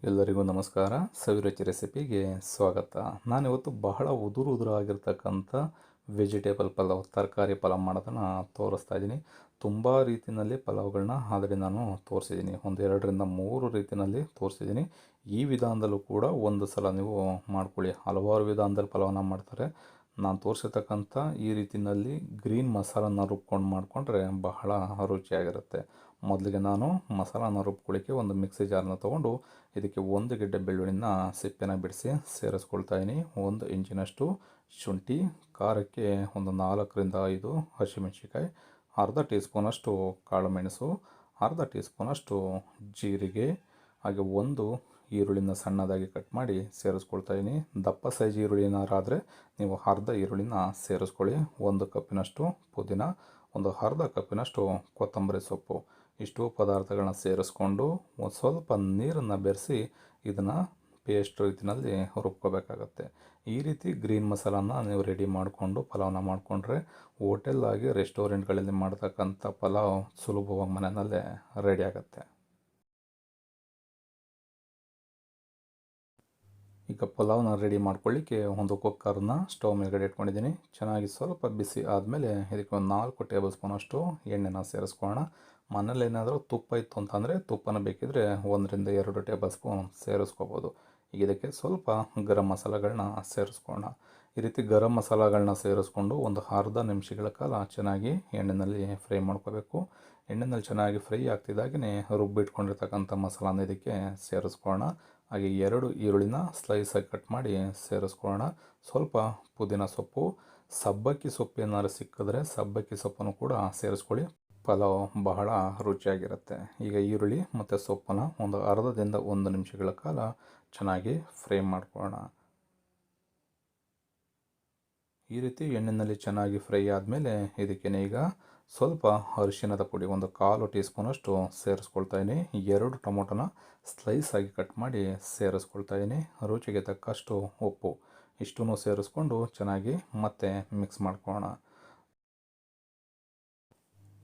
ಎಲ್ಲರಿಗೂ ನಮಸ್ಕಾರ. ಸವಿರುಚಿ ರೆಸಿಪಿಗೆ ಸ್ವಾಗತ. ನಾನಿವತ್ತು ಬಹಳ ಉದುರಾಗಿರ್ತಕ್ಕಂಥ ವೆಜಿಟೇಬಲ್ ಪಲಾವ್, ತರಕಾರಿ ಪಲಾವ್ ಮಾಡೋದನ್ನು ತೋರಿಸ್ತಾ ಇದ್ದೀನಿ. ತುಂಬ ರೀತಿಯಲ್ಲಿ ಪಲಾವ್ಗಳನ್ನ ಆಲ್ರೆಡಿ ನಾನು ತೋರಿಸಿದ್ದೀನಿ. ಒಂದು 2 ರಿಂದ 3 ರೀತಿಯಲ್ಲಿ ತೋರಿಸಿದ್ದೀನಿ. ಈ ವಿಧಾನದಲ್ಲೂ ಕೂಡ ಒಂದು ಸಲ ನೀವು ಮಾಡ್ಕೊಳ್ಳಿ. ಹಲವಾರು ವಿಧಾನದಲ್ಲಿ ಪಲಾವನ್ನ ಮಾಡ್ತಾರೆ. ನಾನು ತೋರಿಸಿರ್ತಕ್ಕಂಥ ಈ ರೀತಿಯಲ್ಲಿ ಗ್ರೀನ್ ಮಸಾಲನ ರುಬ್ಕೊಂಡು ಮಾಡಿಕೊಂಡ್ರೆ ಬಹಳ ರುಚಿಯಾಗಿರುತ್ತೆ. ಮೊದಲಿಗೆ ನಾನು ಮಸಾಲಾನ ರುಬ್ಕೊಳ್ಳಿಕ್ಕೆ ಒಂದು ಮಿಕ್ಸಿ ಜಾರನ್ನ ತೊಗೊಂಡು ಇದಕ್ಕೆ 1 ಗೆಡ್ಡೆ ಬೆಳ್ಳುಳ್ಳಿನ ಸಿಪ್ಪೆನ ಬಿಡಿಸಿ ಸೇರಿಸ್ಕೊಳ್ತಾ ಇದ್ದೀನಿ. 1 ಇಂಚಿನಷ್ಟು ಶುಂಠಿ, ಖಾರಕ್ಕೆ ಒಂದು 4 ರಿಂದ 5 ಹಸಿಮೆಣಸಿಕಾಯಿ, ಅರ್ಧ ಟೀ ಸ್ಪೂನಷ್ಟು ಕಾಳು ಮೆಣಸು, ಅರ್ಧ ಟೀ ಸ್ಪೂನಷ್ಟು ಜೀರಿಗೆ, ಹಾಗೆ 1 ಈರುಳ್ಳಿನ ಸಣ್ಣದಾಗಿ ಕಟ್ ಮಾಡಿ ಸೇರಿಸ್ಕೊಳ್ತಾ ಇದ್ದೀನಿ. ದಪ್ಪ ಸೈಜ್ ಈರುಳ್ಳಿನಾರಾದರೆ ನೀವು ಅರ್ಧ ಈರುಳ್ಳಿನ ಸೇರಿಸ್ಕೊಳ್ಳಿ. 1 ಕಪ್ಪಿನಷ್ಟು ಪುದೀನ, ಒಂದು ಅರ್ಧ ಕಪ್ಪಿನಷ್ಟು ಕೊತ್ತಂಬರಿ ಸೊಪ್ಪು. ಇಷ್ಟು ಪದಾರ್ಥಗಳನ್ನ ಸೇರಿಸ್ಕೊಂಡು ಒಂದು ಸ್ವಲ್ಪ ನೀರನ್ನು ಬೆರೆಸಿ ಇದನ್ನು ಪೇಸ್ಟ್ ರೀತಿಯಲ್ಲಿ ರುಬ್ಕೋಬೇಕಾಗತ್ತೆ. ಈ ರೀತಿ ಗ್ರೀನ್ ಮಸಾಲಾನ ನೀವು ರೆಡಿ ಮಾಡಿಕೊಂಡು ಪಲಾವ್ನ ಮಾಡಿಕೊಂಡ್ರೆ ಹೋಟೆಲ್ಲಾಗಿ ರೆಸ್ಟೋರೆಂಟ್ಗಳಲ್ಲಿ ಮಾಡ್ತಕ್ಕಂಥ ಪಲಾವ್ ಸುಲಭವಾಗಿ ಮನೆಯಲ್ಲೇ ರೆಡಿ ಆಗುತ್ತೆ. ಈಗ ಪಲಾವ್ನ ರೆಡಿ ಮಾಡ್ಕೊಳ್ಳಿಕ್ಕೆ ಒಂದು ಕುಕ್ಕರ್ನ ಸ್ಟವ್ ಮೇಲ್ಗಡೆ ಇಟ್ಕೊಂಡಿದ್ದೀನಿ. ಚೆನ್ನಾಗಿ ಸ್ವಲ್ಪ ಬಿಸಿ ಆದಮೇಲೆ ಇದಕ್ಕೆ ಒಂದು 4 ಟೇಬಲ್ ಸ್ಪೂನಷ್ಟು ಎಣ್ಣೆನ ಸೇರಿಸ್ಕೊಳ್ಳೋಣ. ಮನೇಲಿ ಏನಾದರೂ ತುಪ್ಪ ಇತ್ತು ಅಂತಂದರೆ ತುಪ್ಪನ ಬೇಕಿದ್ರೆ 1 ರಿಂದ 2 ಟೇಬಲ್ ಸ್ಪೂನ್ ಸೇರಿಸ್ಕೋಬೋದು. ಈಗ ಇದಕ್ಕೆ ಸ್ವಲ್ಪ ಗರಂ ಮಸಾಲೆಗಳನ್ನ ಸೇರಿಸ್ಕೊಳ್ಳೋಣ. ಈ ರೀತಿ ಗರಂ ಮಸಾಲೆಗಳನ್ನ ಸೇರಿಸ್ಕೊಂಡು ಒಂದು ಅರ್ಧ ನಿಮಿಷಗಳ ಕಾಲ ಚೆನ್ನಾಗಿ ಎಣ್ಣೆಯಲ್ಲಿ ಫ್ರೈ ಮಾಡ್ಕೋಬೇಕು. ಎಣ್ಣೆಯಲ್ಲಿ ಚೆನ್ನಾಗಿ ಫ್ರೈ ಆಗ್ತಿದ್ದಾಗೇ ರುಬ್ಬಿಟ್ಕೊಂಡಿರ್ತಕ್ಕಂಥ ಮಸಾಲಾನ ಇದಕ್ಕೆ ಸೇರಿಸ್ಕೊಳ್ಳೋಣ. ಹಾಗೆ 2 ಈರುಳ್ಳಿನ ಸ್ಲೈಸಾಗಿ ಕಟ್ ಮಾಡಿ ಸೇರಿಸ್ಕೊಳ್ಳೋಣ. ಸ್ವಲ್ಪ ಪುದೀನ ಸೊಪ್ಪು, ಸಬ್ಬಕ್ಕಿ ಸೊಪ್ಪು ಏನಾದ್ರು ಸಿಕ್ಕಿದ್ರೆ ಸಬ್ಬಕ್ಕಿ ಸೊಪ್ಪನ್ನು ಕೂಡ ಸೇರಿಸ್ಕೊಳ್ಳಿ. ಪಲಾವ್ ಬಹಳ ರುಚಿಯಾಗಿರುತ್ತೆ. ಈಗ ಈರುಳ್ಳಿ ಮತ್ತು ಸೊಪ್ಪನ್ನು ಒಂದು ಅರ್ಧದಿಂದ 1 ನಿಮಿಷಗಳ ಕಾಲ ಚೆನ್ನಾಗಿ ಫ್ರೈ ಮಾಡ್ಕೊಳ್ಳೋಣ. ಈ ರೀತಿ ಎಣ್ಣೆಯಲ್ಲಿ ಚೆನ್ನಾಗಿ ಫ್ರೈ ಆದಮೇಲೆ ಇದಕ್ಕೆ ಈಗ ಸ್ವಲ್ಪ ಅರಿಶಿಣದ ಪುಡಿ ಒಂದು 1/4 ಟೀ ಸ್ಪೂನಷ್ಟು ಸೇರಿಸ್ಕೊಳ್ತಾ ಇದ್ದೀನಿ. 2 ಟೊಮೊಟೊನ ಸ್ಲೈಸಾಗಿ ಕಟ್ ಮಾಡಿ ಸೇರಿಸ್ಕೊಳ್ತಾ ಇದ್ದೀನಿ. ರುಚಿಗೆ ತಕ್ಕಷ್ಟು ಉಪ್ಪು, ಇಷ್ಟನ್ನು ಸೇರಿಸ್ಕೊಂಡು ಚೆನ್ನಾಗಿ ಮತ್ತೆ ಮಿಕ್ಸ್ ಮಾಡ್ಕೊಳ್ಳೋಣ.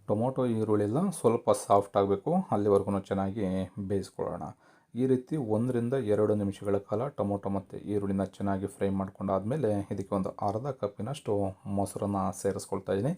ಟೊಮೊಟೊ ಈರುಳ್ಳಿಲ್ಲ ಸ್ವಲ್ಪ ಸಾಫ್ಟ್ ಆಗಬೇಕು, ಅಲ್ಲಿವರೆಗೂ ಚೆನ್ನಾಗಿ ಬೇಯಿಸ್ಕೊಳ್ಳೋಣ. ಈ ರೀತಿ 1 ರಿಂದ 2 ನಿಮಿಷಗಳ ಕಾಲ ಟೊಮೊಟೊ ಮತ್ತು ಈರುಳ್ಳಿನ ಚೆನ್ನಾಗಿ ಫ್ರೈ ಮಾಡ್ಕೊಂಡಾದಮೇಲೆ ಇದಕ್ಕೆ ಒಂದು ಅರ್ಧ ಕಪ್ಪಿನಷ್ಟು ಮೊಸರನ್ನ ಸೇರಿಸ್ಕೊಳ್ತಾ ಇದ್ದೀನಿ.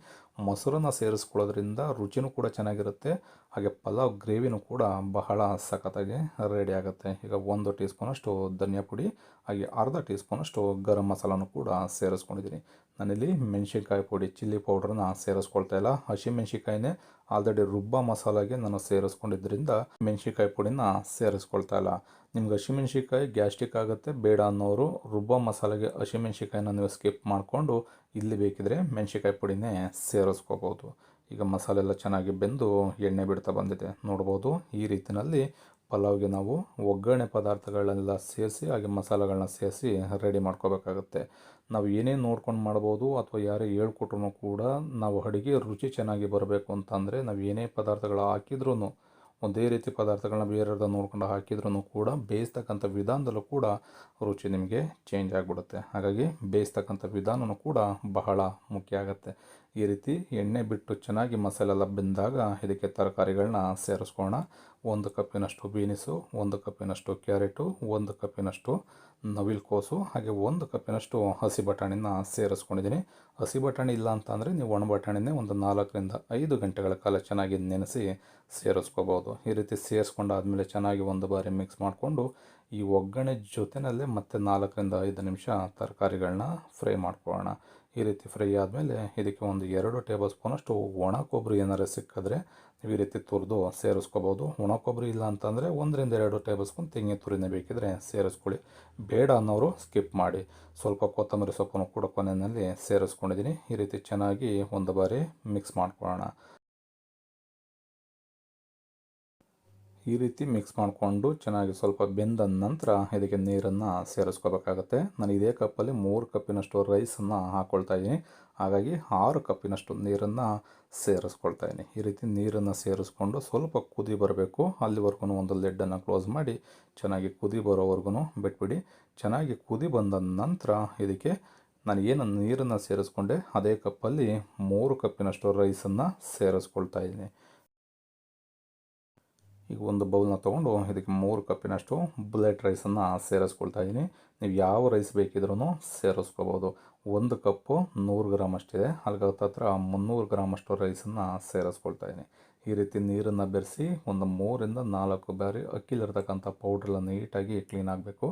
ಮೊಸರನ್ನ ಸೇರಿಸ್ಕೊಳ್ಳೋದ್ರಿಂದ ರುಚಿನೂ ಕೂಡ ಚೆನ್ನಾಗಿರುತ್ತೆ, ಹಾಗೆ ಪಲಾವ್ ಗ್ರೇವಿನೂ ಕೂಡ ಬಹಳ ಸಖತ್ತಾಗಿ ರೆಡಿ ಆಗುತ್ತೆ. ಈಗ 1 ಟೀ ಸ್ಪೂನಷ್ಟು ಧನಿಯಾ ಪುಡಿ, ಹಾಗೆ ಅರ್ಧ ಟೀ ಸ್ಪೂನಷ್ಟು ಗರಂ ಮಸಾಲನೂ ಕೂಡ ಸೇರಿಸ್ಕೊಂಡಿದ್ದೀನಿ. ನಾನಿಲ್ಲಿ ಮೆಣಸಿನ್ಕಾಯಿ ಪುಡಿ, ಚಿಲ್ಲಿ ಪೌಡ್ರನ್ನ ಸೇರಿಸ್ಕೊಳ್ತಾ ಇಲ್ಲ. ಹಸಿಮೆಣ್ಸಿಕಾಯಿನೇ ಆಲ್ರೆಡಿ ರುಬ್ಬ ಮಸಾಲೆಗೆ ನಾನು ಸೇರಿಸ್ಕೊಂಡಿದ್ದರಿಂದ ಮೆಣಸಿನ್ಕಾಯಿ ಪುಡಿನ ಸೇರಿಸ್ಕೊಳ್ತಾ ಇಲ್ಲ. ನಿಮ್ಗೆ ಹಸಿಮೆಣ್ಸಿಕಾಯಿ ಗ್ಯಾಸ್ಟ್ರಿಕ್ ಆಗುತ್ತೆ ಬೇಡ ಅನ್ನೋರು ರುಬ್ಬ ಮಸಾಲೆಗೆ ಹಸಿಮೆಣ್ಸಿಕಾಯಿನ ನೀವು ಸ್ಕಿಪ್ ಮಾಡಿಕೊಂಡು ಇಲ್ಲಿ ಬೇಕಿದ್ರೆ ಮೆಣಸಿನ್ಕಾಯಿ ಪುಡಿನೇ ಸೇರಿಸ್ಕೋಬೋದು. ಈಗ ಮಸಾಲೆ ಎಲ್ಲ ಚೆನ್ನಾಗಿ ಬೆಂದು ಎಣ್ಣೆ ಬಿಡ್ತಾ ಬಂದಿದೆ ನೋಡ್ಬೋದು. ಈ ರೀತಿಯಲ್ಲಿ ಪಲಾವ್ಗೆ ನಾವು ಒಗ್ಗರಣೆ ಪದಾರ್ಥಗಳೆಲ್ಲ ಸೇರಿಸಿ ಹಾಗೆ ಮಸಾಲೆಗಳನ್ನ ಸೇರಿಸಿ ರೆಡಿ ಮಾಡ್ಕೋಬೇಕಾಗುತ್ತೆ. ನಾವು ಏನೇನು ನೋಡ್ಕೊಂಡು ಮಾಡ್ಬೋದು ಅಥವಾ ಯಾರೇ ಹೇಳ್ಕೊಟ್ರು ಕೂಡ ನಾವು ಅಡುಗೆ ರುಚಿ ಚೆನ್ನಾಗಿ ಬರಬೇಕು ಅಂತಂದರೆ ನಾವು ಏನೇ ಪದಾರ್ಥಗಳು ಹಾಕಿದ್ರೂ ಒಂದೇ ರೀತಿ ಪದಾರ್ಥಗಳನ್ನ ಬೇರೆಯವ್ರದ್ದು ನೋಡ್ಕೊಂಡು ಹಾಕಿದ್ರೂ ಕೂಡ ಬೇಯಿಸ್ತಕ್ಕಂಥ ವಿಧಾನದಲ್ಲೂ ಕೂಡ ರುಚಿ ನಿಮಗೆ ಚೇಂಜ್ ಆಗಿಬಿಡುತ್ತೆ. ಹಾಗಾಗಿ ಬೇಯಿಸ್ತಕ್ಕಂಥ ವಿಧಾನವೂ ಕೂಡ ಬಹಳ ಮುಖ್ಯ ಆಗುತ್ತೆ. ಈ ರೀತಿ ಎಣ್ಣೆ ಬಿಟ್ಟು ಚೆನ್ನಾಗಿ ಮಸಾಲೆ ಎಲ್ಲ ಬೆಂದಾಗ ಇದಕ್ಕೆ ತರಕಾರಿಗಳನ್ನ ಸೇರಿಸ್ಕೊಳ್ಳೋಣ. 1 ಕಪ್ಪಿನಷ್ಟು ಬೀನಿಸು, 1 ಕಪ್ಪಿನಷ್ಟು ಕ್ಯಾರೆಟು, 1 ಕಪ್ಪಿನಷ್ಟು ನವಿಲುಕೋಸು, ಹಾಗೆ 1 ಕಪ್ಪಿನಷ್ಟು ಹಸಿ ಬಟಾಣಿನ ಸೇರಿಸ್ಕೊಂಡಿದ್ದೀನಿ. ಹಸಿ ಬಟಾಣಿ ಇಲ್ಲ ಅಂತಂದರೆ ನೀವು ಒಣ ಬಟಾಣಿನೇ ಒಂದು 4 ರಿಂದ 5 ಗಂಟೆಗಳ ಕಾಲ ಚೆನ್ನಾಗಿ ನೆನೆಸಿ ಸೇರಿಸ್ಕೋಬೋದು. ಈ ರೀತಿ ಸೇರಿಸ್ಕೊಂಡಾದ್ಮೇಲೆ ಚೆನ್ನಾಗಿ ಒಂದು ಬಾರಿ ಮಿಕ್ಸ್ ಮಾಡಿಕೊಂಡು ಈ ಒಗ್ಗರಣೆ ಜೊತೆಯಲ್ಲೇ ಮತ್ತೆ 4 ರಿಂದ 5 ನಿಮಿಷ ತರಕಾರಿಗಳನ್ನ ಫ್ರೈ ಮಾಡ್ಕೊಳ್ಳೋಣ. ಈ ರೀತಿ ಫ್ರೈ ಆದಮೇಲೆ ಇದಕ್ಕೆ ಒಂದು 2 ಟೇಬಲ್ ಸ್ಪೂನಷ್ಟು ಒಣ ಕೊಬ್ಬರಿ ಏನಾರು ಸಿಕ್ಕಿದ್ರೆ ನೀವು ಈ ರೀತಿ ತುರಿದು ಸೇರಿಸ್ಕೋಬೋದು. ಒಣ ಕೊಬ್ಬರಿ ಇಲ್ಲ ಅಂತಂದರೆ 1 ರಿಂದ 2 ಟೇಬಲ್ ಸ್ಪೂನ್ ತೆಂಗಿನ ತುರಿನೇ ಬೇಕಿದ್ರೆ ಸೇರಿಸ್ಕೊಳ್ಳಿ. ಬೇಡ ಅನ್ನೋರು ಸ್ಕಿಪ್ ಮಾಡಿ. ಸ್ವಲ್ಪ ಕೊತ್ತಂಬರಿ ಸೊಪ್ಪನ್ನು ಕೂಡ ಕೊನೆಯಲ್ಲಿ ಸೇರಿಸ್ಕೊಂಡಿದ್ದೀನಿ. ಈ ರೀತಿ ಚೆನ್ನಾಗಿ ಒಂದು ಬಾರಿ ಮಿಕ್ಸ್ ಮಾಡ್ಕೊಳ್ಳೋಣ. ಈ ರೀತಿ ಮಿಕ್ಸ್ ಮಾಡಿಕೊಂಡು ಚೆನ್ನಾಗಿ ಸ್ವಲ್ಪ ಬೆಂದ ನಂತರ ಇದಕ್ಕೆ ನೀರನ್ನು ಸೇರಿಸ್ಕೋಬೇಕಾಗತ್ತೆ. ನಾನು ಇದೇ ಕಪ್ಪಲ್ಲಿ 3 ಕಪ್ಪಿನಷ್ಟು ರೈಸನ್ನು ಹಾಕ್ಕೊಳ್ತಾ ಇದ್ದೀನಿ. ಹಾಗಾಗಿ 6 ಕಪ್ಪಿನಷ್ಟು ನೀರನ್ನು ಸೇರಿಸ್ಕೊಳ್ತಾ ಇದ್ದೀನಿ. ಈ ರೀತಿ ನೀರನ್ನು ಸೇರಿಸ್ಕೊಂಡು ಸ್ವಲ್ಪ ಕುದಿ ಬರಬೇಕು, ಅಲ್ಲಿವರೆಗೂ ಒಂದು ಲಿಡ್ಡನ್ನು ಕ್ಲೋಸ್ ಮಾಡಿ ಚೆನ್ನಾಗಿ ಕುದಿ ಬರೋವರೆಗೂ ಬಿಟ್ಬಿಡಿ. ಚೆನ್ನಾಗಿ ಕುದಿ ಬಂದ ನಂತರ ಇದಕ್ಕೆ ನಾನು ಏನು ನೀರನ್ನು ಸೇರಿಸ್ಕೊಂಡೆ ಅದೇ ಕಪ್ಪಲ್ಲಿ 3 ಕಪ್ಪಿನಷ್ಟು ರೈಸನ್ನು ಸೇರಿಸ್ಕೊಳ್ತಾ ಇದ್ದೀನಿ. ಈಗ ಒಂದು ಬೌಲ್ನ ತೊಗೊಂಡು ಇದಕ್ಕೆ 3 ಕಪ್ಪಿನಷ್ಟು ಬುಲೆಟ್ ರೈಸನ್ನು ಸೇರಿಸ್ಕೊಳ್ತಾ ಇದ್ದೀನಿ. ನೀವು ಯಾವ ರೈಸ್ ಬೇಕಿದ್ರೂ ಸೇರಿಸ್ಕೋಬೋದು. 1 ಕಪ್ಪು 100 ಗ್ರಾಮ್ ಅಷ್ಟಿದೆ, ಅಲ್ಲಿಗೆ ಹತ್ತತ್ರ 300 ಗ್ರಾಮ್ ಅಷ್ಟು ರೈಸನ್ನು ಸೇರಿಸ್ಕೊಳ್ತಾ ಇದ್ದೀನಿ. ಈ ರೀತಿ ನೀರನ್ನು ಬೆರೆಸಿ ಒಂದು 3ರಿಂದ 4 ಬಾರಿ ಅಕ್ಕಿಲಿರ್ತಕ್ಕಂಥ ಪೌಡ್ರೆಲ್ಲ ನೀಟಾಗಿ ಕ್ಲೀನ್ ಆಗಬೇಕು.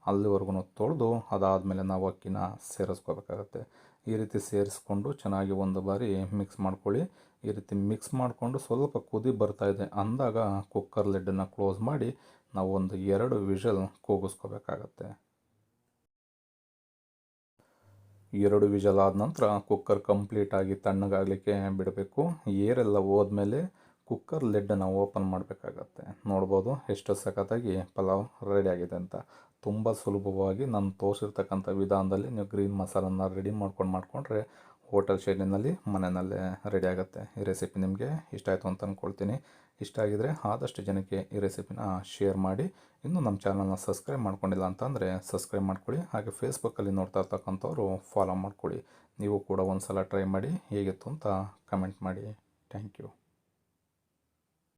ಅಲ್ಲಿವರೆಗೂ ತೊಳೆದು ಅದಾದಮೇಲೆ ನಾವು ಅಕ್ಕಿನ ಸೇರಿಸ್ಕೋಬೇಕಾಗತ್ತೆ. ಈ ರೀತಿ ಸೇರಿಸ್ಕೊಂಡು ಚೆನ್ನಾಗಿ ಒಂದು ಬಾರಿ ಮಿಕ್ಸ್ ಮಾಡ್ಕೊಳ್ಳಿ. ಈ ರೀತಿ ಮಿಕ್ಸ್ ಮಾಡಿಕೊಂಡು ಸ್ವಲ್ಪ ಕುದಿ ಬರ್ತಾ ಇದೆ ಅಂದಾಗ ಕುಕ್ಕರ್ ಲಿಡ್ಡನ್ನು ಕ್ಲೋಸ್ ಮಾಡಿ ನಾವು ಒಂದು 2 ವಿಷಲ್ ಕೂಗಿಸ್ಕೋಬೇಕಾಗತ್ತೆ. 2 ವಿಷಲ್ ಆದ ನಂತರ ಕುಕ್ಕರ್ ಕಂಪ್ಲೀಟಾಗಿ ತಣ್ಣಗಾಗಲಿಕ್ಕೆ ಬಿಡಬೇಕು. ಏರೆಲ್ಲ ಹೋದ್ಮೇಲೆ ಕುಕ್ಕರ್ ಲಿಡ್ಡನ್ನು ಓಪನ್ ಮಾಡಬೇಕಾಗತ್ತೆ. ನೋಡ್ಬೋದು ಎಷ್ಟು ಸಖತ್ತಾಗಿ ಪಲಾವ್ ರೆಡಿಯಾಗಿದೆ ಅಂತ. ತುಂಬ ಸುಲಭವಾಗಿ ನಾನು ತೋರಿಸಿರ್ತಕ್ಕಂಥ ವಿಧಾನದಲ್ಲಿ ನೀವು ಗ್ರೀನ್ ಮಸಾಲನ್ನು ರೆಡಿ ಮಾಡಿಕೊಂಡ್ರೆ ಹೋಟೆಲ್ ಶೈಲಿನಲ್ಲಿ ಮನೆಯಲ್ಲೇ ರೆಡಿ ಆಗುತ್ತೆ. ಈ ರೆಸಿಪಿ ನಿಮಗೆ ಇಷ್ಟ ಆಯಿತು ಅಂತ ಅಂದ್ಕೊಳ್ತೀನಿ. ಇಷ್ಟ ಆಗಿದರೆ ಆದಷ್ಟು ಜನಕ್ಕೆ ಈ ರೆಸಿಪಿನ ಶೇರ್ ಮಾಡಿ. ಇನ್ನೂ ನಮ್ಮ ಚಾನಲ್ನ ಸಬ್ಸ್ಕ್ರೈಬ್ ಮಾಡ್ಕೊಂಡಿಲ್ಲ ಅಂತಂದರೆ ಸಬ್ಸ್ಕ್ರೈಬ್ ಮಾಡ್ಕೊಳ್ಳಿ. ಹಾಗೆ ಫೇಸ್ಬುಕ್ಕಲ್ಲಿ ನೋಡ್ತಾ ಇರ್ತಕ್ಕಂಥವ್ರು ಫಾಲೋ ಮಾಡ್ಕೊಳ್ಳಿ. ನೀವು ಕೂಡ ಒಂದು ಸಲ ಟ್ರೈ ಮಾಡಿ ಹೇಗಿತ್ತು ಅಂತ ಕಮೆಂಟ್ ಮಾಡಿ. Thank you.